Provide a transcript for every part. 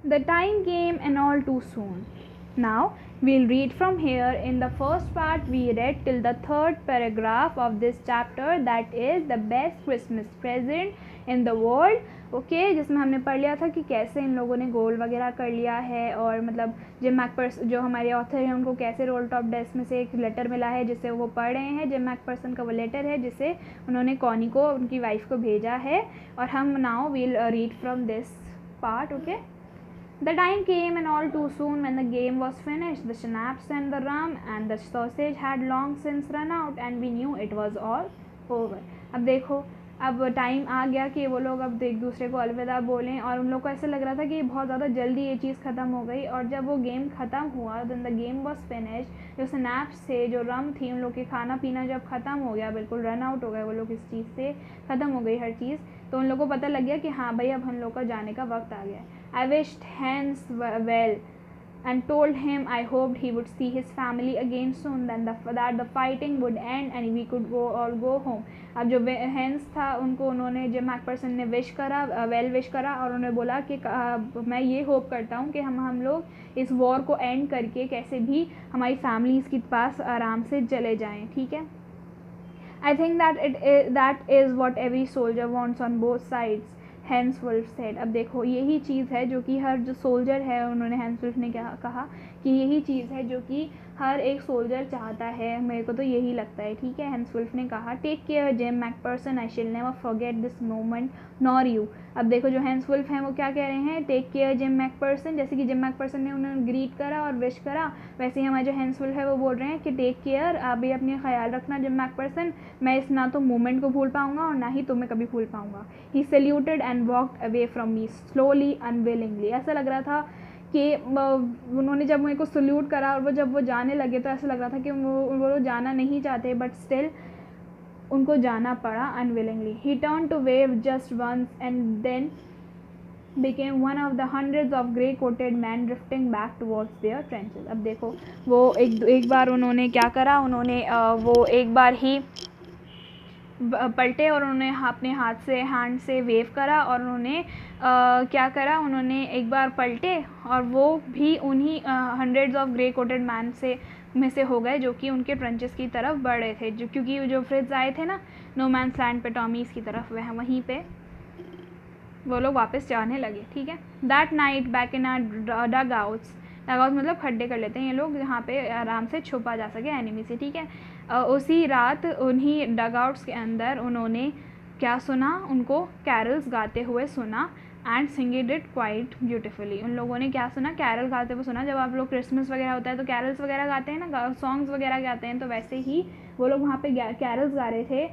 The time came and all too soon. Now we'll read from here. In the first part we read till the third paragraph of this chapter, that is the best Christmas present in the world. Okay जिसमें हमने पढ़ लिया था कि कैसे इन लोगों ने गोल वगैरह कर लिया है, और मतलब जिम मैकपर्सन जो हमारे ऑथर हैं उनको कैसे रोल टॉप डेस्क में से एक लेटर मिला है जिसे वो पढ़ रहे हैं. जिम मैकपर्सन का वो लेटर है जिसे उन्होंने कॉनी को उनकी वाइफ को भेजा है, और हम now will read from this part. Okay. The time came and all too soon when the game was finished. The schnapps and the rum and the sausage had long since run out and we knew it was all over. अब देखो, अब time आ गया कि वो लोग अब एक दूसरे को अलविदा बोलें, और उन लोग को ऐसा लग रहा था कि बहुत ज़्यादा जल्दी ये चीज़ ख़त्म हो गई. और जब वो गेम ख़त्म हुआ, then the game was finished, जो स्नैप्स थे, जो रम थी, उन लोग के खाना पीना जब ख़त्म हो गया, बिल्कुल रन आउट हो गए वो लोग, इस चीज़ से ख़त्म हो गई हर चीज़, तो उन लोगों को पता लग गया कि हाँ भाई अब हम लोग का जाने का वक्त आ गया है. I wished Hans well and told him I hoped he would see his family again soon, that the fighting would end and we could go home. अब जो हैंस था उनको उन्होंने जिम मैकपर्सन ने विश करा, वेल विश करा, और उन्होंने बोला कि मैं ये होप करता हूँ कि हम लोग इस वॉर को एंड करके कैसे भी हमारी फैमिलीज़ के पास आराम से चले जाएँ. ठीक है. I think that is what every soldier wants on both sides, Hans Wolf said. अब देखो यही चीज़ है जो कि हर जो सोल्जर है, उन्होंने हैंसवुल्फ ने क्या कहा कि यही चीज़ है जो कि हर एक सोल्जर चाहता है, मेरे को तो यही लगता है. ठीक है. हैंसवुल्फ ने कहा टेक केयर जिम मैकपर्सन, आई शिल never forget this moment nor you. अब देखो जो हैंसवुल्फ हैं वो क्या कह रहे हैं, टेक केयर जिम मैकपर्सन. जैसे कि जिम मैकपर्सन ने उन्हें ग्रीट करा और विश करा, वैसे ही हमारे जो हैंसवुल्फ है वो बोल रहे हैं कि टेक केयर, आप भी अपने ख्याल रखना जिम मैकपर्सन. मैं इस ना तो मोमेंट को भूल पाऊँगा और ना ही तुम्हें कभी भूल पाऊँगा. He saluted and walked away from me slowly unwillingly. ऐसा लग रहा था कि उन्होंने जब मेरे को सल्यूट करा और वो जब वो जाने लगे तो ऐसा लग रहा था कि वो जाना नहीं चाहते, बट स्टिल उनको जाना पड़ा unwillingly. He turn to wave just once and then became one of the hundreds of grey coated men drifting back towards their trenches. अब देखो वो एक बार उन्होंने क्या करा, उन्होंने वो एक बार ही पलटे और उन्होंने अपने हैंड से वेव करा, और उन्होंने क्या करा, उन्होंने एक बार पलटे और वो भी उन्हीं hundreds of grey coated man में से हो गए जो कि उनके ट्रेंचेस की तरफ बढ़ रहे थे, जो क्योंकि जो फ्रिट्ज आए थे ना नो मैन्स लैंड पे टॉमीज़ की तरफ, वहीं पे वो लोग वापस जाने लगे. ठीक है. That night back in our dugouts मतलब खड्डे कर लेते हैं ये लोग जहाँ पे आराम से छुपा जा सके एनिमी से. ठीक है. उसी रात उन्हीं डग आउट्स के अंदर उन्होंने क्या सुना, उनको कैरल्स गाते हुए सुना, and singing it quite beautifully. उन लोगों ने क्या सुना, कैरल गाते हुए सुना. जब आप लोग क्रिसमस वगैरह होता है तो कैरल्स वगैरह गाते हैं ना, सॉन्ग्स वगैरह गाते हैं, तो वैसे ही वो लोग वहाँ पे कैरल्स गा रहे थे,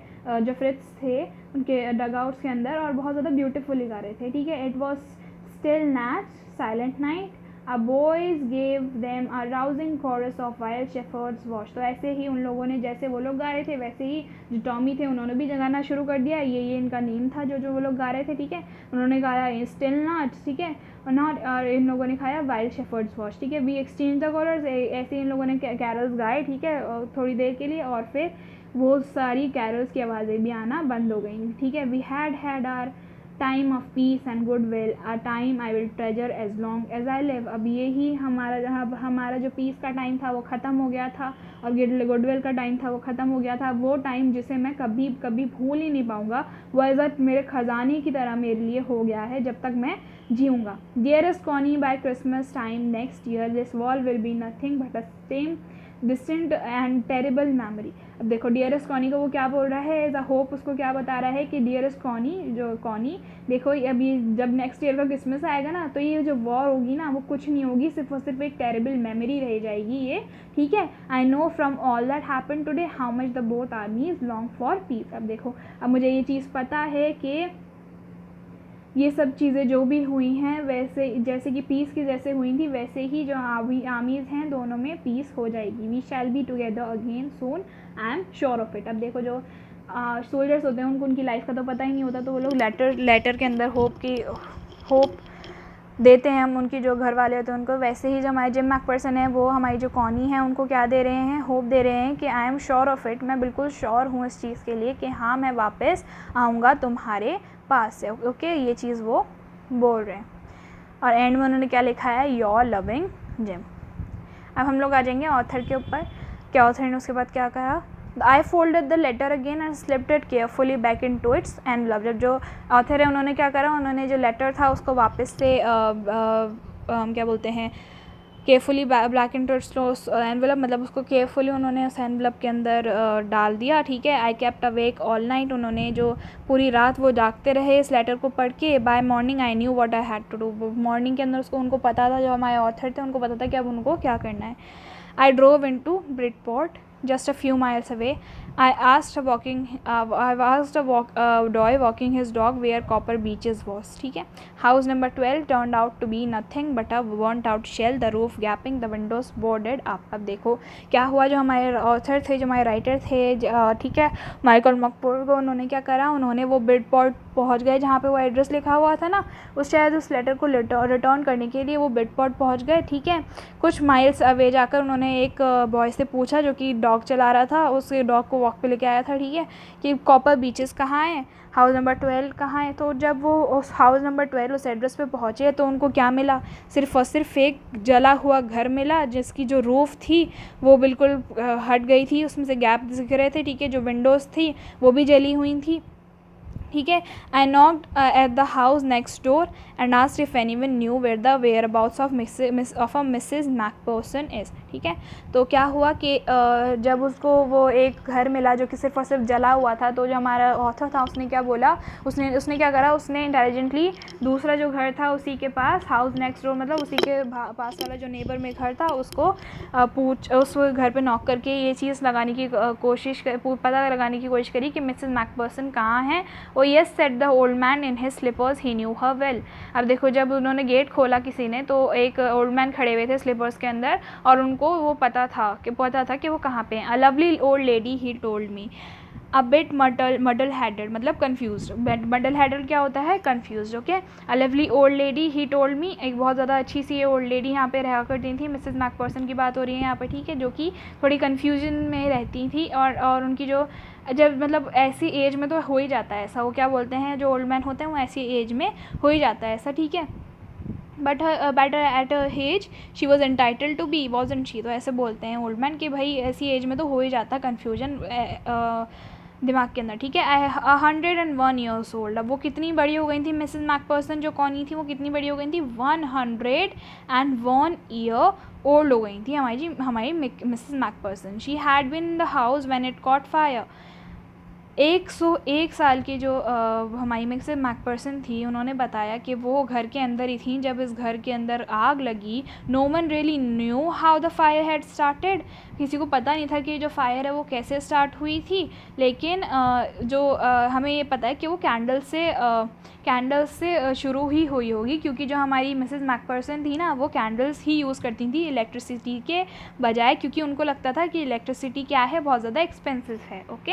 जो फ्रिट्स थे उनके डग आउट्स के अंदर, और बहुत ज़्यादा ब्यूटीफुली गा रहे थे. ठीक है. It was still night, silent night, A boys gave them a rousing chorus of wild shepherds watch. तो ऐसे ही उन लोगों ने, जैसे वो लोग गा रहे थे वैसे ही जो टॉमी थे उन्होंने भी गाना शुरू कर दिया. ये इनका नेम था जो वो लोग गा रहे थे. ठीक है. उन्होंने गाया स्टिल नॉट. ठीक है. और इन लोगों ने खाया वाइल्ड शेफर्ड्स वॉच. ठीक है. We exchange the collars. ऐसे इन लोगों ने कैरल्स गाए. ठीक है. थोड़ी देर के लिए, और फिर वो सारी कैरल्स की आवाज़ें भी आना बंद हो गई. ठीक है. We had our time of peace and goodwill, a time I will treasure as long as I live. अब यही हमारा जो पीस का टाइम था वो ख़त्म हो गया था, और गुडविल का टाइम था वो ख़त्म हो गया था. वो टाइम जिसे मैं कभी कभी भूल ही नहीं पाऊँगा, वो एज मेरे ख़जाने की तरह मेरे लिए हो गया है जब तक मैं जीऊँगा. Dearest Connie, by Christmas time next year this war will be nothing but a same distant and terrible memory. अब देखो डियरेस्ट कॉनी को वो क्या बोल रहा है, एज अ होप उसको क्या बता रहा है कि डियरेस्ट कॉनी, जो कॉनी देखो अभी जब नेक्स्ट ईयर का क्रिसमस आएगा ना, तो ये जो वॉर होगी ना वो कुछ नहीं होगी, सिर्फ और सिर्फ एक टेरिबल मेमोरी रह जाएगी ये. ठीक है. I know from all that happen today how much the both आर्मीज long for piece. अब देखो अब मुझे ये चीज़ पता है कि ये सब चीज़ें जो भी हुई हैं वैसे जैसे कि पीस की जैसे हुई थी वैसे ही जो आर्मीज़ हैं दोनों में पीस हो जाएगी. We shall be together again soon, I am sure of it. अब देखो जो सोल्जर्स होते हैं उनको उनकी लाइफ का तो पता ही नहीं होता, तो वो लोग लेटर के अंदर होप देते हैं हम, उनकी जो घर वाले होते हैं उनको. वैसे ही जो हमारे जिम मैकपर्सन है वो हमारी जो कॉनी है उनको क्या दे रहे हैं, होप दे रहे हैं कि आई एम श्योर ऑफ इट, मैं बिल्कुल श्योर हूँ इस चीज़ के लिए कि हाँ मैं वापस आऊँगा तुम्हारे पास से. ओके. ये चीज़ वो बोल रहे हैं. और एंड में उन्होंने क्या लिखा है, योर लविंग जिम। अब हम लोग आ जाएंगे ऑथर के ऊपर, क्या ऑथर ने उसके बाद क्या कहा, I folded the letter again and slipped it carefully back into its envelope. जब जो ऑथर है उन्होंने क्या करा, उन्होंने जो लेटर था उसको वापस से क्या बोलते हैं, carefully black into its envelope, मतलब उसको केयरफुली उन्होंने उस एनवलप के अंदर डाल दिया, ठीक है। I kept awake all night, उन्होंने जो पूरी रात वो जागते रहे इस लेटर को पढ़ के। By morning I knew what I had to do, morning के अंदर उसको उनको पता था, जो हमारे ऑथर थे उनको पता था कि अब उनको क्या करना है। I drove into Bridport just a few miles away. I asked a boy walking his dog where Copper Beaches was, ठीक है। House number 12 turned out to be nothing but a burnt out shell, the roof gaping, the windows boarded up। अब देखो क्या हुआ, जो हमारे author थे, जो हमारे राइटर थे, ठीक है, माइकल मकपोर को, उन्होंने क्या करा, उन्होंने वो ब्रिडपोर्ट पहुंच गए जहाँ पे वो एड्रेस लिखा हुआ था ना, उस शायद उस लेटर को रिटर्न करने के लिए वो ब्रिडपोर्ट पहुंच गए, ठीक है। कुछ माइल्स अवे जाकर उन्होंने एक बॉय से पूछा जो कि डॉग चला रहा था, उस डॉग को वॉक पे लेके आया था, ठीक है, कि कॉपर बीचेस कहाँ है, हाउस नंबर 12 कहाँ है। तो जब वो उस हाउस नंबर 12 उस एड्रेस पे पहुँचे तो उनको क्या मिला, सिर्फ और सिर्फ एक जला हुआ घर मिला, जिसकी जो रूफ थी वो बिल्कुल हट गई थी, उसमें से गैप दिख रहे थे, ठीक है, जो विंडोज़ थी वो भी जली हुई थी, ठीक है। I knocked at the house next door and asked if anyone knew where the whereabouts of Mrs McPherson is, ठीक है। तो क्या हुआ कि जब उसको वो एक घर मिला जो कि सिर्फ और सिर्फ जला हुआ था, तो जो हमारा ऑथर था उसने क्या बोला, उसने क्या करा, उसने इंटेलिजेंटली दूसरा जो घर था उसी के पास, हाउस नेक्स्ट डोर मतलब उसी के पास वाला जो नेबर में घर था, उसको उस घर पे नॉक करके ये चीज़ लगाने की कोशिश पता लगाने की कोशिश करी कि मिसेस मैकपर्सन कहाँ हैं। Oh yes said the old man in his slippers, he knew her well. अब देखो जब उन्होंने गेट खोला किसी ने, तो एक ओल्ड मैन खड़े हुए थे स्लीपर्स के अंदर, और उनको वो पता था कि वो कहाँ पे हैं। A lovely old lady he told me, a bit muddle headed मतलब कन्फ्यूज, मडल हैडेड क्या होता है, confuse, okay. A lovely old lady he told me, एक बहुत ज़्यादा अच्छी सी ये ओल्ड लेडी यहाँ पे रहा करती थी, मिसेस मैकपर्सन की बात हो रही है यहाँ पे, ठीक है, जो कि थोड़ी कन्फ्यूजन में रहती थी, और उनकी जो जब मतलब ऐसी एज में तो हो ही जाता है ऐसा, वो क्या बोलते हैं, जो ओल्ड मैन होते हैं वो ऐसी एज में हो ही जाता है ऐसा, ठीक है। But at age she was entitle to be wasn't she, तो ऐसे बोलते हैं ओल्ड मैन कि भाई ऐसी एज में तो हो ही जाता कन्फ्यूजन दिमाग के अंदर, ठीक है। 101 ईयर्स ओल्ड, अब वो कितनी बड़ी हो गई थी मिसेस मैकपर्सन जो कौन थी, वो कितनी बड़ी हो गई थी, 101 ईयर ओल्ड हो गई थी हमारी Mrs McPherson. She had been in the house when it caught fire, 101 साल की जो हमारी मिसेस मैकपर्सन थी, उन्होंने बताया कि वो घर के अंदर ही थी जब इस घर के अंदर आग लगी। No one really knew how the fire had started, किसी को पता नहीं था कि जो फायर है वो कैसे स्टार्ट हुई थी, लेकिन हमें ये पता है कि वो कैंडल्स से शुरू ही हुई होगी, क्योंकि जो हमारी मिसेस मैकपर्सन थी ना, वो कैंडल्स ही यूज़ करती थी इलेक्ट्रिसिटी के बजाय, क्योंकि उनको लगता था कि इलेक्ट्रिसिटी क्या है, बहुत ज़्यादा एक्सपेंसिव है, okay.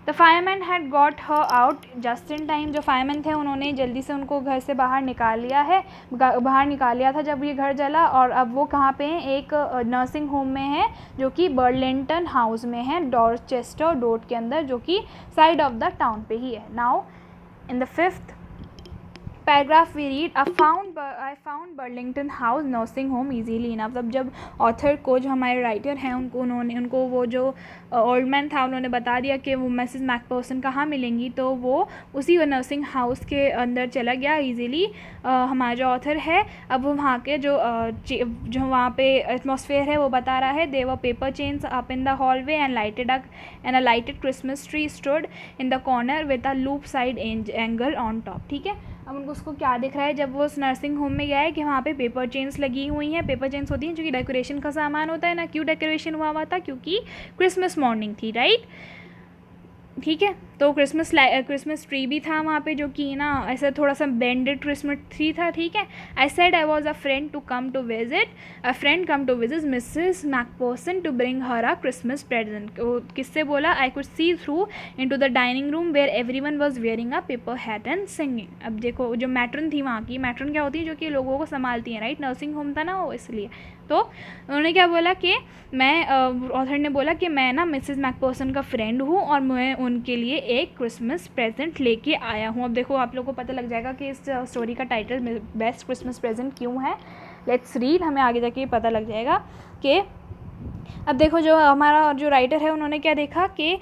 The fireman had got her out just in time, जो फायरमैन थे उन्होंने जल्दी से उनको घर से बाहर निकाल लिया था जब ये घर जला, और अब वो कहाँ पे हैं, एक नर्सिंग होम में है जो कि बर्लिंगटन हाउस में है, डॉर्चेस्टर रोड के अंदर, जो कि साइड ऑफ द टाउन पे ही है। Now in the 5th paragraph we read, I found Burlington House nursing home easily enough. अब जब ऑथर को, जो हमारे राइटर हैं, उनको वो जो ओल्ड मैन था उन्होंने बता दिया कि वो मिसेस मैकपर्सन कहाँ मिलेंगी, तो वो उसी नर्सिंग हाउस के अंदर चला गया ईजीली। हमारा जो ऑथर है, अब वो वहाँ के जो वहाँ पे एटमॉस्फेयर है वो बता रहा है। They were paper chains up in the hallway and a lighted Christmas tree stood in the corner with a lopsided angel on top, ठीक है। अब उनको उसको क्या दिख रहा है जब वो उस नर्सिंग होम में गया है कि वहाँ पे पेपर चेन्स लगी हुई हैं। पेपर चेन्स होती हैं जो कि डेकोरेशन का सामान होता है ना। क्यों डेकोरेशन हुआ था, क्योंकि क्रिसमस मॉर्निंग थी, राइट, ठीक है। तो क्रिसमस ट्री भी था वहाँ पे, जो कि ना ऐसा थोड़ा सा बेंडेड क्रिसमस ट्री था, ठीक है। I said I was a friend come to visit Mrs McPherson to bring her a Christmas present. किससे बोला, I could see through into the dining room where everyone was wearing a paper hat and singing. अब देखो जो matron थी वहाँ की, matron क्या होती है, जो कि लोगों को संभालती हैं, राइट, नर्सिंग होम था ना वो, इसलिए। तो उन्होंने क्या बोला कि ऑथर ने बोला कि मैं ना मिसेस मैकपर्सन का फ्रेंड हूँ, और मैं उनके लिए एक क्रिसमस प्रेजेंट लेके आया हूँ। अब देखो आप लोगों को पता लग जाएगा कि इस स्टोरी का टाइटल बेस्ट क्रिसमस प्रेजेंट क्यों है। लेट्स रीड, हमें आगे जाके पता लग जाएगा कि अब देखो जो हमारा जो राइटर है उन्होंने क्या देखा कि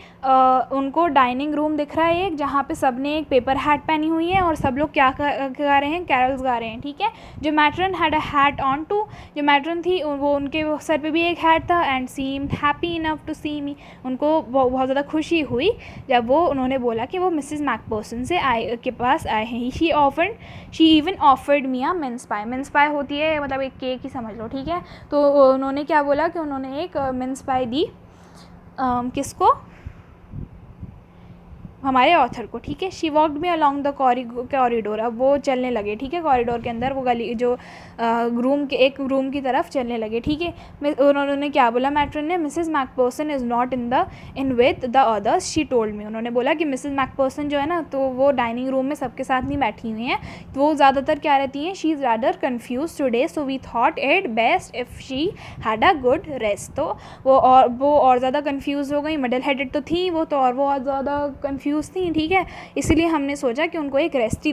उनको डाइनिंग रूम दिख रहा है एक, जहाँ पे सब ने एक पेपर हैट पहनी हुई है और सब लोग क्या गा रहे हैं, कैरल्स गा रहे हैं। ठीक है, जो matron had a hat on too, जो मैट्रन थी वो उनके सर पे भी एक हैट था। And seemed happy enough to see me, उनको बहुत ज़्यादा खुशी हुई जब वो उन्होंने बोला कि वो मिसेस मैकपर्सन से के पास आए हैं। She even offered me a mince pie, mince pie होती है मतलब एक केक ही समझ लो। ठीक है, तो उन्होंने क्या बोला कि उन्होंने एक मिन्स पाई दी किसको, हमारे ऑथर को। ठीक है, she walked me along the corridor, अब वो चलने लगे। ठीक है, कॉरिडोर के अंदर वो गली जो रूम के एक रूम की तरफ चलने लगे। ठीक है, उन्होंने क्या बोला मैट्रन ने, Mrs McPherson is not in with the others she told me, उन्होंने बोला कि मिसेस मैकपर्सन जो है ना तो वो डाइनिंग रूम में सबके साथ नहीं बैठी हुई हैं, तो वो ज़्यादातर क्या रहती हैं, she is rather confuse today so we thought it best if she had a good rest. तो वो और ज़्यादा कन्फ्यूज़ हो गई, मिडल हेडेड तो थी वो, तो और वो और ज़्यादा कन्फ्यूज़ थी। ठीक है, इसलिए हमने सोचा कि उनको एक रेस्ट ही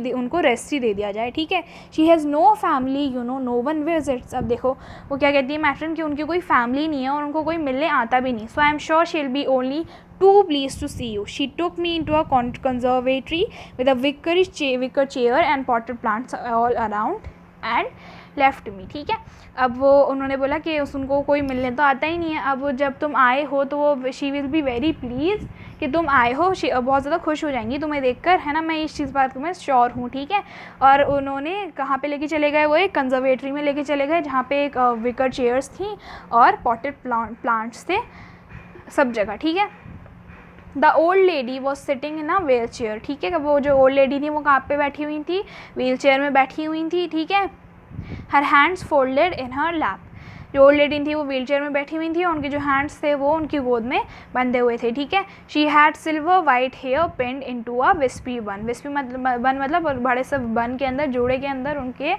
दे दिया जाए। ठीक है, she has no family you know, no one visits, अब देखो वो क्या कहती है मैट्रन कि उनकी कोई फैमिली नहीं है और उनको कोई मिलने आता भी नहीं। So I am sure she will be only too pleased to see you. She took me into a conservatory with a wicker chair and potted plants all around and left me. ठीक है, अब वो उन्होंने बोला कि उनको कोई मिलने तो आता ही नहीं है, अब जब तुम आए हो तो वो she will be very please कि तुम आए हो, बहुत ज़्यादा खुश हो जाएंगी तुम्हें देखकर, है ना, मैं इस चीज़ बात में श्योर हूँ। ठीक है, और उन्होंने कहाँ पे लेके चले गए, वो एक कंजर्वेटरी में लेके चले गए जहाँ पे एक विकर चेयर्स थी और पॉटेड प्लांट्स थे सब जगह। ठीक है, the old lady was sitting in a wheel chair. ठीक है, वो जो ओल्ड लेडी थी वो कहाँ पे बैठी हुई थी, व्हील चेयर में बैठी हुई थी। ठीक है, हर हैंड्स फोल्डेड इन हर लैप, जो ओल्ड लेडी थी वो व्हील चेयर में बैठी हुई थी और उनके जो हैंड्स थे वो उनकी गोद में बंधे हुए थे। ठीक है, she had silver white hair pinned into a wispy bun, wispy बन मतलब बड़े से बन के अंदर, जोड़े के अंदर उनके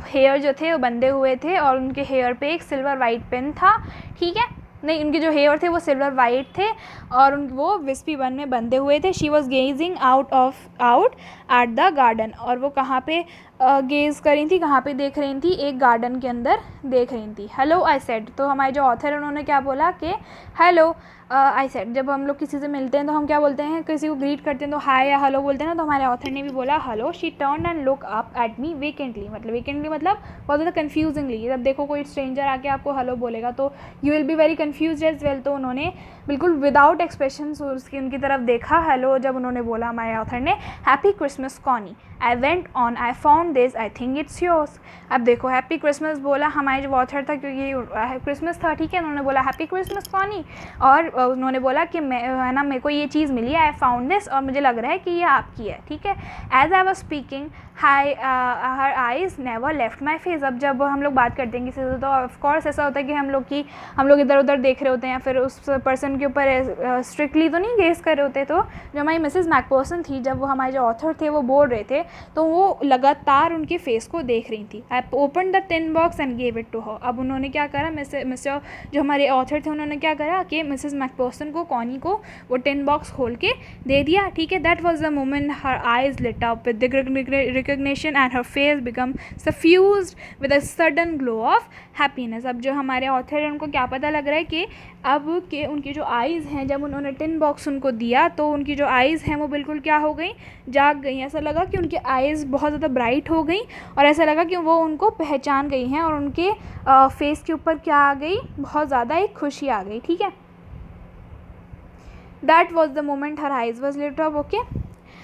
हेयर जो थे वो बंधे हुए थे और उनके हेयर पे एक सिल्वर वाइट पिन था। ठीक है, नहीं, उनके जो हेयर थे वो सिल्वर वाइट थे और वो विस्पी बन में बंधे हुए थे। She was gazing out at the garden, और वो कहाँ पे गेज कर रही थी, कहाँ पे देख रही थी, एक गार्डन के अंदर देख रही थी। हेलो आई सेड, तो हमारे जो ऑथर है उन्होंने क्या बोला कि हेलो आई सेड, जब हम लोग किसी से मिलते हैं तो हम क्या बोलते हैं, किसी को ग्रीट करते हैं तो हाय या हेलो बोलते हैं ना, तो हमारे ऑथर ने भी बोला hello. She turn and look up at me vacantly, मतलब वेकेंटली मतलब बहुत ज़्यादा कन्फ्यूजिंगली, जब देखो कोई स्ट्रेंजर आके आपको हेलो बोलेगा तो you will be very confuse as well, तो उन्होंने बिल्कुल विदाउट एक्सप्रेशन उनकी तरफ देखा हेलो जब उन्होंने बोला हमारे ऑथर ने, happy Christmas Connie, I went on, I found this, I think it's yours. अब देखो हैप्पी क्रिसमस बोला हमारे जो ऑथर था, क्योंकि क्रिसमस था। ठीक है, उन्होंने बोला हैप्पी क्रिसमस कॉनी, और उन्होंने बोला कि मैं, है ना, मेरे को ये चीज़ मिली है, आई फाउंड दिस, और मुझे लग रहा है कि ये आपकी है। ठीक है, as I was speaking her eyes never left my face. अब जब हम लोग बात करते हैं किसी से तो ऑफकोर्स ऐसा होता है कि हम लोग इधर उधर देख रहे होते हैं या फिर उस पर्सन के ऊपर स्ट्रिक्टली तो नहीं गेस कर रहे होते। तो जो हमारी मिसेस मैकपर्सन थी, जब वो हमारे जो ऑथर थे वो बोल रहे थे तो वो लगातार उनके फेस को देख रही थी। I open the tin box and gave it to her. अब उन्होंने क्या करा, मिस्टर जो हमारे ऑथर थे उन्होंने क्या करा कि मिसेस मैकपर्सन को, कॉनी को, वो टिन बॉक्स खोल के दे दिया। ठीक है, that was the moment her eyes lit up with recognition and her face become suffused with a sudden glow of happiness। अब जो हमारे ऑथर हैं उनको क्या पता लग रहा है कि अब के उनकी जो आइज़ हैं, जब उन्होंने टिन बॉक्स उनको दिया तो उनकी जो आइज़ हैं वो बिल्कुल क्या हो गई, जाग गई। ऐसा लगा कि उनकी आइज़ बहुत ज़्यादा ब्राइट हो गई और ऐसा लगा कि वो उनको पहचान गई हैं और उनके फेस के ऊपर क्या आ गई, बहुत ज़्यादा एक खुशी आ गई। ठीक है, that was the moment her eyes was lit up. Okay,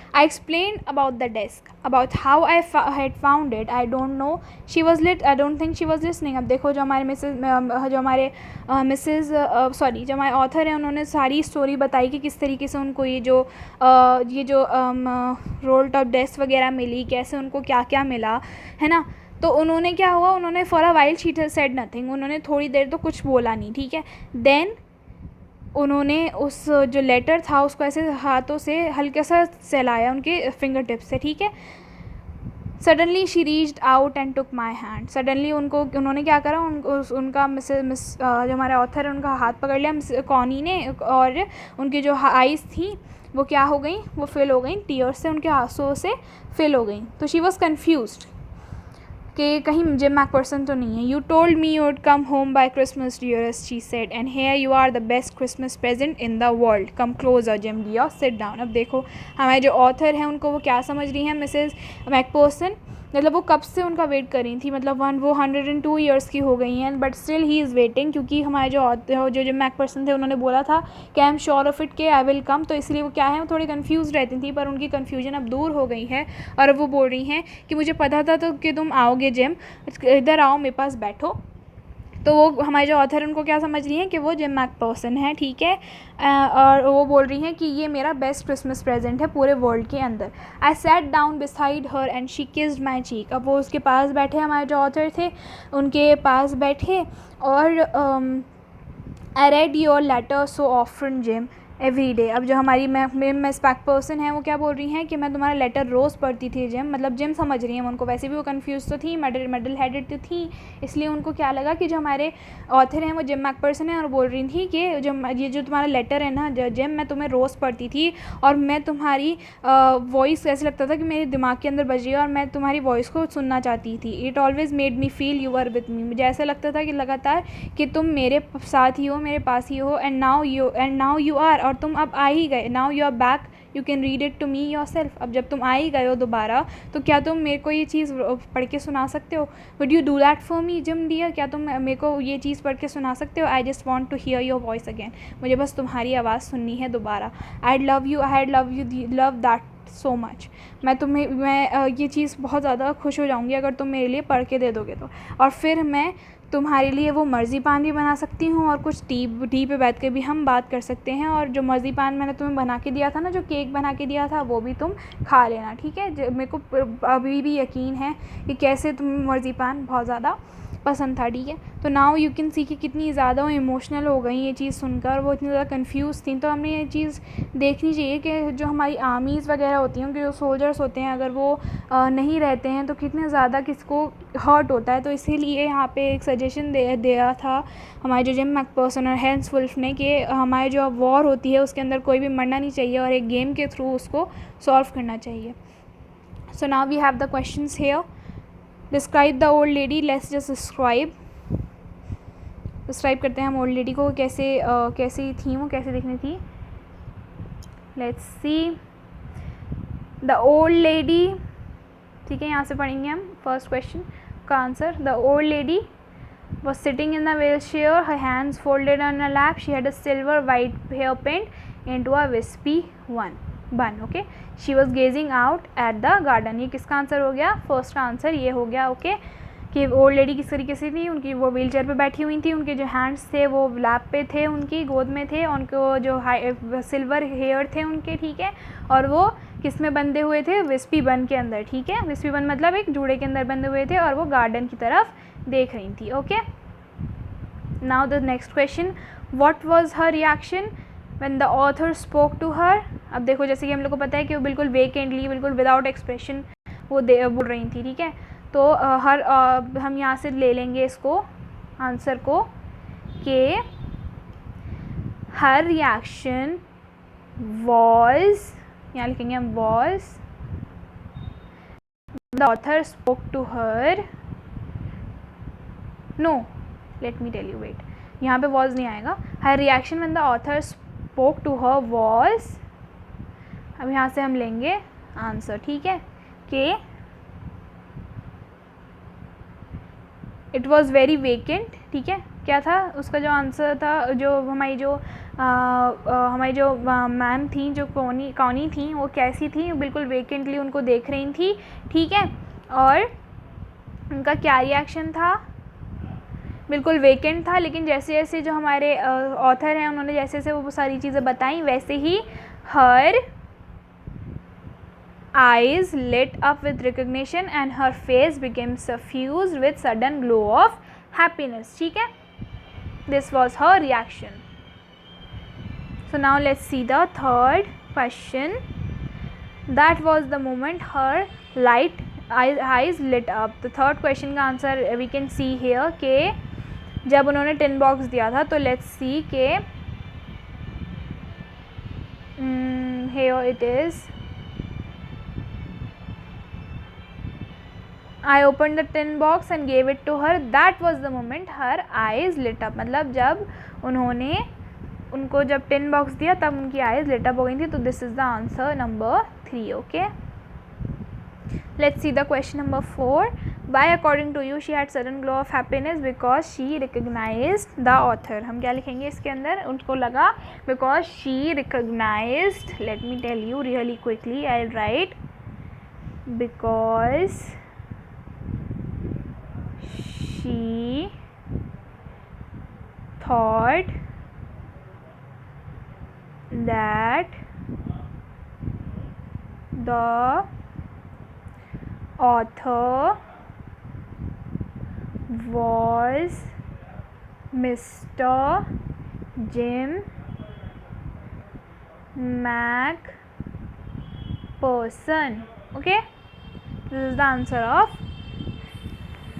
I explained about the desk, about how I had found it. I don't know she was I don't think she was listening। अब देखो जो हमारे जो हमारे author हैं उन्होंने सारी story बताई कि किस तरीके से उनको ये जो रोल टॉप डेस्क वगैरह मिली, कैसे उनको क्या क्या मिला, है ना। तो उन्होंने क्या हुआ, उन्होंने for a while she said nothing, उन्होंने थोड़ी देर तो कुछ बोला नहीं। ठीक है, देन उन्होंने उस जो लेटर था उसको ऐसे हाथों से हल्का सा सहलाया उनके फिंगर टिप से। ठीक है, suddenly she reached out and took my hand. Suddenly उन्होंने क्या करा, उनका जो हमारा ऑथर है उनका हाथ पकड़ लिया कॉनी ने, और उनकी जो आइज़ थी वो क्या हो गई, वो फिल हो गई टीयर्स से, उनके आंसुओं से फिल हो गई। तो शी वॉज कन्फ्यूज्ड कि कहीं जिम मैकपर्सन तो नहीं है। You told me you would come home by Christmas dearest, she said, and here you are the best Christmas present in the world, come closer Jim dear, sit down. अब देखो हमारे जो author हैं उनको वो क्या समझ रही हैं मिसेस मैकपर्सन, मतलब वो कब से उनका वेट कर रही थी, मतलब वो 102 ईयर्स की हो गई हैं, but still he is waiting, क्योंकि हमारे जो मैकपर्सन थे उन्होंने बोला था कि आई एम श्योर ऑफ इट कि आई विल कम, तो इसलिए वो क्या है, वो थोड़ी कंफ्यूज रहती थी, पर उनकी कन्फ्यूजन अब दूर हो गई है और अब वो बोल रही हैं कि मुझे पता था तो कि तुम आओगे जिम, इधर आओ मेरे पास बैठो। तो वो हमारे जो ऑथर उनको क्या समझ रही हैं कि वो जिम मैकपर्सन है, ठीक है, और वो बोल रही हैं कि ये मेरा बेस्ट क्रिसमस प्रेजेंट है पूरे वर्ल्ड के अंदर। I sat down beside her and she kissed my cheek. अब वो उसके पास बैठे, हमारे जो ऑथर थे उनके पास बैठे, और I read your letter so often Jim every day. अब जो हमारी मिस मैकपर्सन है वो क्या बोल रही हैं कि मैं तुम्हारा लेटर रोज़ पढ़ती थी जिम, मतलब जिम समझ रही हैं उनको, वैसे भी वो कंफ्यूज तो थी, मेडल हेडेड तो थी, इसलिए उनको क्या लगा कि जो हमारे ऑथर हैं वो जिम मैकपर्सन है, और बोल रही थी कि ये जो तुम्हारा लेटर है ना जिम, मैं तुम्हें रोज़ पढ़ती थी और मैं तुम्हारी वॉइस ऐसे लगता था कि मेरे दिमाग के अंदर बज रही है और मैं तुम्हारी वॉइस को सुनना चाहती थी। It always made me feel you are with me, मुझे ऐसा लगता था कि लगातार कि तुम मेरे साथ ही हो, मेरे पास ही हो, एंड नाउ यू आर, और तुम अब आ ही गए, now you are back, you can read it to me yourself. अब जब तुम आ ही गए हो दोबारा, तो क्या तुम मेरे को ये चीज़ पढ़ के सुना सकते हो? Would you do that for me Jim dear, क्या तुम मेरे को ये चीज़ पढ़ के सुना सकते हो? I just want to hear your voice again, मुझे बस तुम्हारी आवाज़ सुननी है दोबारा। I love you love that so much, मैं ये चीज़ बहुत ज़्यादा खुश हो जाऊँगी अगर तुम मेरे लिए पढ़ के दे दोगे तो, और फिर मैं तुम्हारे लिए वो मर्ज़ीपान भी बना सकती हूँ, और कुछ टी पे बैठ के भी हम बात कर सकते हैं, और जो मर्ज़ीपान मैंने तुम्हें बना के दिया था ना, जो केक बना के दिया था, वो भी तुम खा लेना, ठीक है। मेरे को अभी भी यकीन है कि कैसे तुम्हें मर्ज़ीपान बहुत ज़्यादा पसंद था, ठीक है। तो नाउ यू कैन सी कि कितनी ज़्यादा वो इमोशनल हो गई ये चीज़ सुनकर, वो इतनी ज़्यादा कंफ्यूज थी। तो हमें ये चीज़ देखनी चाहिए कि जो हमारी आर्मीज़ वगैरह होती हैं, उनके जो सोल्जर्स होते हैं, अगर वो नहीं रहते हैं तो कितने ज़्यादा किसको हर्ट होता है। तो इसीलिए यहाँ पे एक सजेशन दिया था हमारे जो जिम मैकपर्सन और हैंस वुल्फ ने, कि हमारी जो वॉर होती है उसके अंदर कोई भी मरना नहीं चाहिए और एक गेम के थ्रू उसको सॉल्व करना चाहिए। So now we have the questions here. Describe the old lady, let's just describe करते हैं हम ओल्ड लेडी को, कैसी थी वो, कैसे दिखनी थी। Let's see the old lady, ठीक है, यहाँ से पढ़ेंगे हम फर्स्ट क्वेश्चन का answer. The old lady was sitting in the wheelchair, her hands folded on her lap. She had a silver white hair pinned into a wispy bun. Okay, she was gazing out at the garden. ये किसका answer हो गया? First का answer ये हो गया। Okay, कि old lady किस तरीके से थी, उनकी वो व्हील चेयर पर बैठी हुई थी, उनके जो हैंड्स थे वो लैप पे थे, उनकी गोद में थे, उनको जो सिल्वर हेयर थे उनके, ठीक है, और वो किस में बंधे हुए थे? विस्पी बन के अंदर, ठीक है। विस्पी बन मतलब एक जूड़े के अंदर बंधे हुए थे, और वो गार्डन की तरफ देख रही थी। Okay, now the next question, what was her reaction when the author spoke to her. अब देखो, जैसे कि हम लोग को पता है कि वो बिल्कुल वेकेंटली, बिल्कुल विदाउट एक्सप्रेशन वो बोल रही थी, ठीक है। तो हम यहाँ से ले लेंगे इसको आंसर को, कि हर रिएक्शन वॉज, यहाँ लिखेंगे हम was, the author spoke to her, no let me tell you, wait, यहाँ पे वॉज नहीं आएगा। Her reaction when the author spoke to her was, अब यहाँ से हम लेंगे आंसर, ठीक है, कि इट वॉज वेरी वेकेंट, ठीक है। क्या था उसका जो आंसर था, जो हमारी जो मैम थी, जो कौनी थी, वो कैसी थी? बिल्कुल वेकेंटली उनको देख रही थी, ठीक है। और उनका क्या रिएक्शन था? बिल्कुल वेकेंट था, लेकिन जैसे जैसे जो हमारे ऑथर हैं उन्होंने जैसे जैसे वो सारी चीज़ें बताई, वैसे ही हर eyes lit up with recognition and her face became suffused with sudden glow of happiness, ठीक है। This was her reaction. So now let's see the third question. That was the moment her eyes lit up. The third question का answer we can see here, कि जब उन्होंने tin box दिया था, तो let's see के here it is. I opened the tin box and gave it to her. That was the moment her eyes lit up. मतलब जब उन्होंने उनको जब टिन बॉक्स दिया तब उनकी आईज lit up हो गई थी. तो this is the answer number 3. Okay, let's see the question number 4. Why according to you she had sudden glow of happiness? Because she recognized the author. हम क्या लिखेंगे इसके अंदर? उनको लगा because she recognized. Let me tell you really quickly. I'll write because she thought that the author was Mr. Jim McPherson. Okay, this is the answer of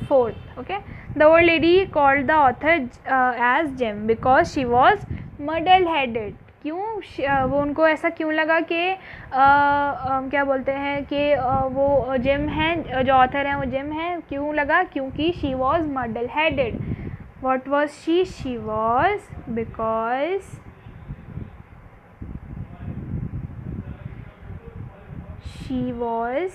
4th. Okay, the old lady called the author as Jim because she was muddle headed. क्यों वो उनको ऐसा क्यों लगा कि क्या बोलते हैं कि वो जिम हैं, जो ऑथर हैं वो जिम हैं? क्यों लगा? क्योंकि she was muddle headed. What was she? She was because she was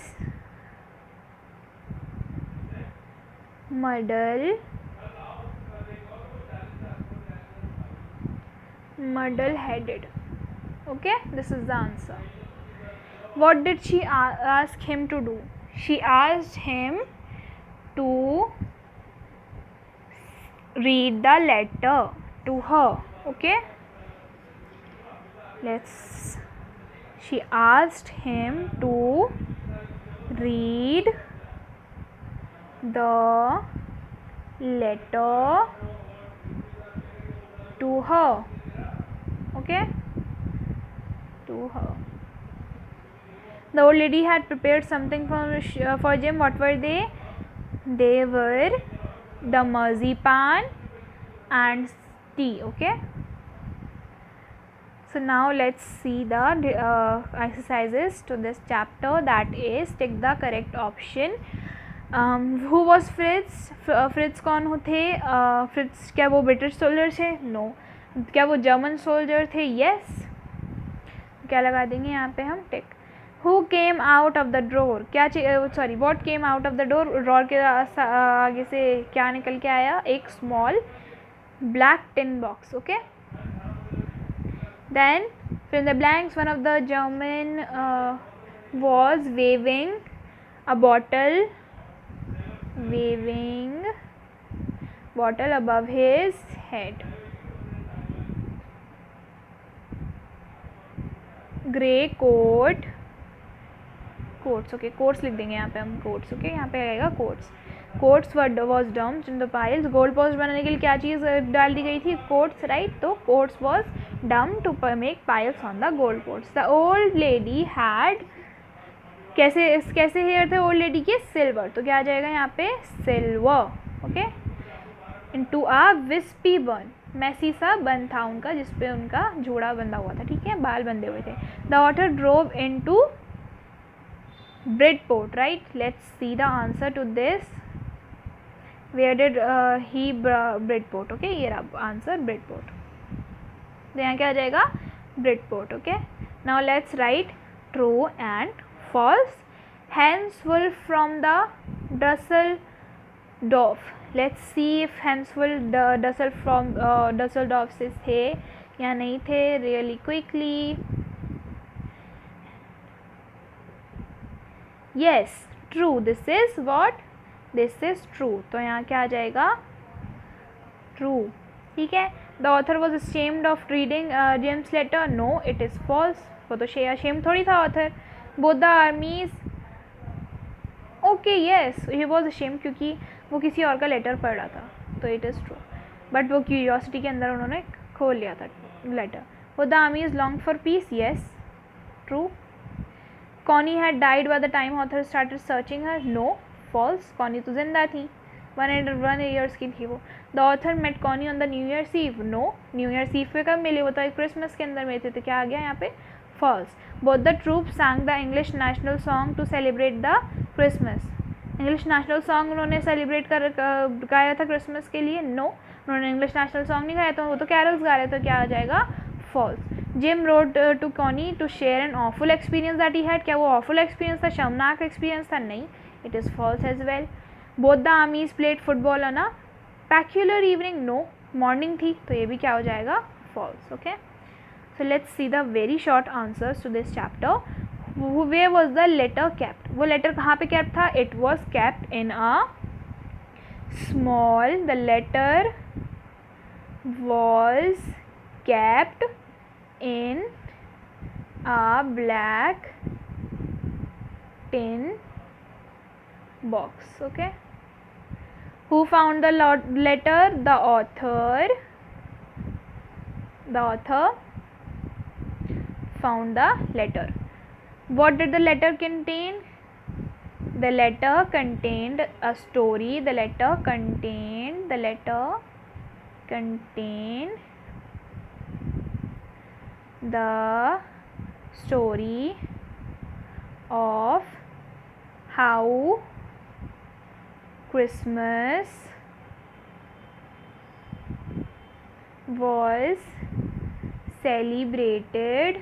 muddle headed. Okay, this is the answer. What did she ask him to do? She asked him to read the letter to her. Okay, she asked him to read the letter to her. Okay, to her. The old lady had prepared something for Jim. What were they? They were the marzipan and tea. Okay, so now let's see the exercises to this chapter. That is, take the correct option. Who was Fritz? Fritz कौन थे? Fritz क्या वो British soldier थे? No. क्या वो German soldier थे? Yes. क्या लगा देंगे यहाँ पे हम? टिक. Who came out of the drawer? क्या sorry, what came out of the door? Drawer के आगे से क्या निकल के आया? एक small black tin box. Okay. Then fill the blanks. One of the German was waving a bottle above his head. Grey coats. Okay, coats लिख देंगे यहाँ पे हम. coats. Okay, यहाँ पे आएगा coats. Coats was dumped in the piles. goal post बनाने के लिए क्या चीज़ डाल दी गई थी? coats, right? तो coats was dumped to make piles on the goal posts. The old lady had कैसे हेयर थे ओल्ड लेडी के? सिल्वर. तो क्या आ जाएगा यहाँ पे? Silver. Okay. Into a wispy बन. मैसी सा बन था उनका जिसपे उनका जूड़ा बंधा हुआ था. ठीक है, बाल बंधे हुए थे. The author drove into Bridport. Right, let's see the answer to this. Where did he Bridport. Okay, ये रहा आंसर, ब्रिडपोर्ट. तो यहाँ क्या आ जाएगा? Bridport. Okay, now let's write true and false. Hens wool from the Dusseldorf. Let's see if hens wool Dusseldorf से थे या नहीं थे. Really quickly. Yes, true. This is what? This is true. तो यहाँ क्या आ जाएगा? True. ठीक है. The author was ashamed of reading Jim's letter. No, it is false. वो तो ashamed थोड़ी था author. Both the armies. Okay, yes, he was ashamed क्योंकि वो किसी और का लेटर पढ़ रहा था. तो it is true. But वो क्यूरियोसिटी के अंदर उन्होंने खोल लिया था letter. Both the armies longed for peace. Yes, true. Connie had died by the time author started searching her. No, false. Connie तो जिंदा थी. 101 years की थी वो. The author met Connie on the New Year's Eve. No, New Year's Eve पे कब मिली? वो तो क्रिसमस के अंदर मिले थे. तो क्या आ गया यहाँ पे? false. Both the troops sang the English national song to celebrate the Christmas. English national song उन्होंने सेलिब्रेट कर गाया था क्रिसमस के लिए? नो, उन्होंने इंग्लिश नेशनल सॉन्ग नहीं गाया था, वो तो कैरल्स गा रहे, तो क्या आ जाएगा? False. Jim rode to Connie to share an awful experience that he had. क्या वो ऑफुल एक्सपीरियंस था, शर्मनाक एक्सपीरियंस था? नहीं, it is false as well. Both the armies played football on a peculiar evening. No, morning थी, तो ये भी क्या हो जाएगा? False. Okay, so let's see the very short answers to this chapter. Where was the letter kept? वो letter कहाँ पे kept था? It was kept in a small. The letter was kept in a black tin box. Okay. Who found the letter? The author. The author found the letter. What did the letter contain? The letter contained a story. The letter contained the story of how Christmas was celebrated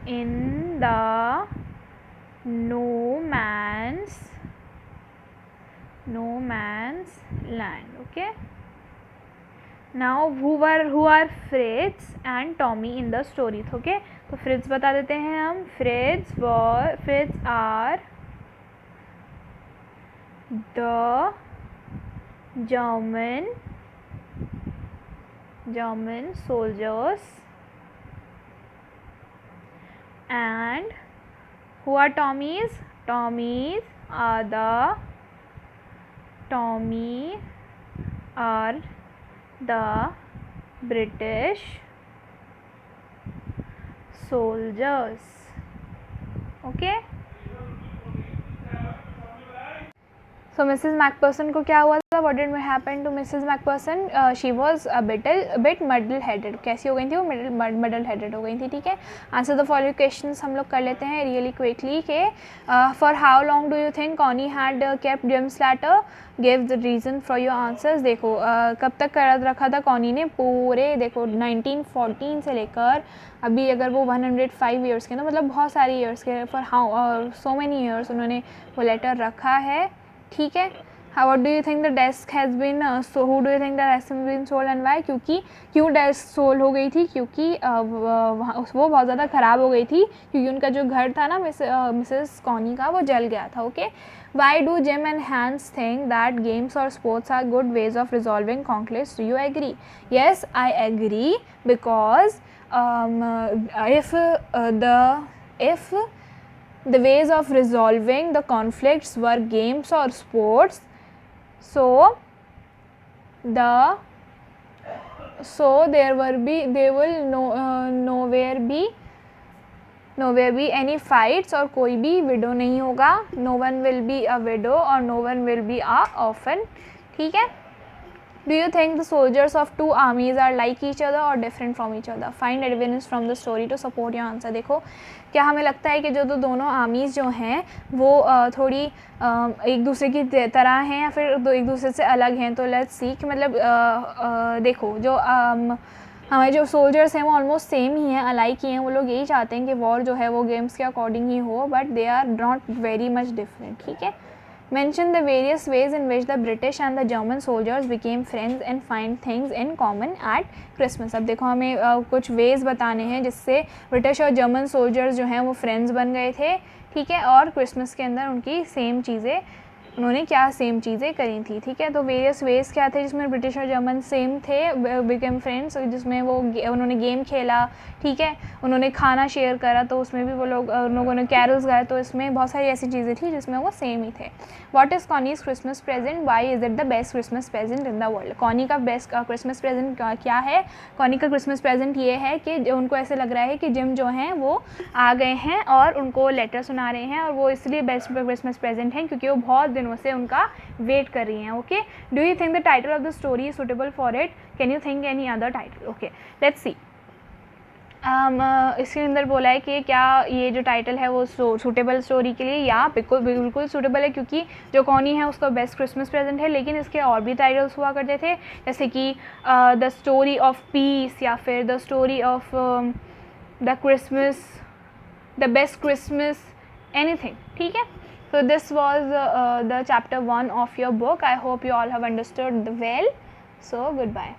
in the no man's land. Okay, now who are Fritz and Tommy in the story? Okay, तो Fritz बता देते हैं हम. Fritz are the German soldiers. And who are Tommies? Tommies are the British soldiers. Okay. So Mrs. Macpherson को क्या हुआ था? What did happen to Mrs. Macpherson? She was a bit muddle-headed. कैसी हो गई थी वो? muddle-headed हो गई थी. ठीक है. Answer the following questions हम लोग कर लेते हैं really quickly. के for how long do you think Connie had kept Jim's letter? Give the reason for your answers. देखो कब तक कर रखा था कॉनी ने? पूरे देखो 1914 से लेकर अभी अगर वो 105 ईयर्स के ना, मतलब बहुत सारे ईयर्स के, for how so many years उन्होंने वो लेटर रखा है. ठीक है. What do you think the desk has been so who do you think the desk has been sold and why? क्यों डेस्क सोल्ड हो गई थी? क्योंकि वो बहुत ज़्यादा ख़राब हो गई थी, क्योंकि उनका जो घर था ना मिसेस कॉनी का, वो जल गया था. Okay. Why do Jim and Hans think that games or sports are good ways of resolving conflicts? Do you agree? Yes, I agree, because if the ways of resolving the conflicts were games or sports, so there will nowhere be any fights, और कोई भी widow नहीं होगा. No one will be a widow और no one will be a orphan. ठीक है. Do you think the soldiers of two armies are like each other or different from each other? Find evidence from the story to support your answer. देखो क्या हमें लगता है कि जो दोनों आर्मीज़ जो हैं वो थोड़ी एक दूसरे की तरह हैं या फिर एक दूसरे से अलग हैं? तो लेट्स सी कि मतलब देखो जो हमारे जो सोल्जर्स हैं वो ऑलमोस्ट सेम ही हैं, अलाइक ही हैं. वो लोग यही चाहते हैं कि वॉर जो है वो गेम्स के अकॉर्डिंग ही हो, but they are not very much different. ठीक है. Mention the various ways in which the British and the German soldiers became friends and find things in common at Christmas. अब देखो हमें कुछ ways बताने हैं जिससे ब्रिटिश और जर्मन सोल्जर्स जो हैं वो फ्रेंड्स बन गए थे. ठीक है. और क्रिसमस के अंदर उनकी सेम चीज़ें, उन्होंने क्या सेम चीज़ें करी थी. ठीक है. तो वेरियस वेज क्या थे जिसमें ब्रिटिश और जर्मन सेम थे, बिकेम फ्रेंड्स, जिसमें वो उन्होंने गेम खेला. ठीक है. उन्होंने खाना शेयर करा, तो उसमें भी वो लोगों ने कैरल्स गाए, तो इसमें बहुत सारी ऐसी चीज़ें थी जिसमें वो सेम ही थे. What is Connie's Christmas present? Why is it the best Christmas present in the world? Connie का बेस्ट क्रिसमस प्रेजेंट क्या है? कॉनी का क्रिसमस प्रेजेंट ये है कि उनको ऐसे लग रहा है कि जिम जो हैं वो आ गए हैं और उनको लेटर सुना रहे हैं, और वो इसलिए बेस्ट क्रिसमस प्रेजेंट हैं क्योंकि वो बहुत दिनों से उनका वेट कर रही हैं. Okay, do you think the title of the story is suitable for it? Can you think any other title? Okay, let's see. इसके अंदर बोला है कि क्या ये जो टाइटल है वो सूटेबल स्टोरी के लिए, या बिल्कुल सूटेबल है, क्योंकि जो कॉनी है उसका बेस्ट क्रिसमस प्रेजेंट है. लेकिन इसके और भी टाइटल्स हुआ करते थे, जैसे कि द स्टोरी ऑफ पीस, या फिर the story of the Christmas, the best Christmas, anything. ठीक है, so this was the chapter 1 of your book. I hope you all have understood well. So goodbye.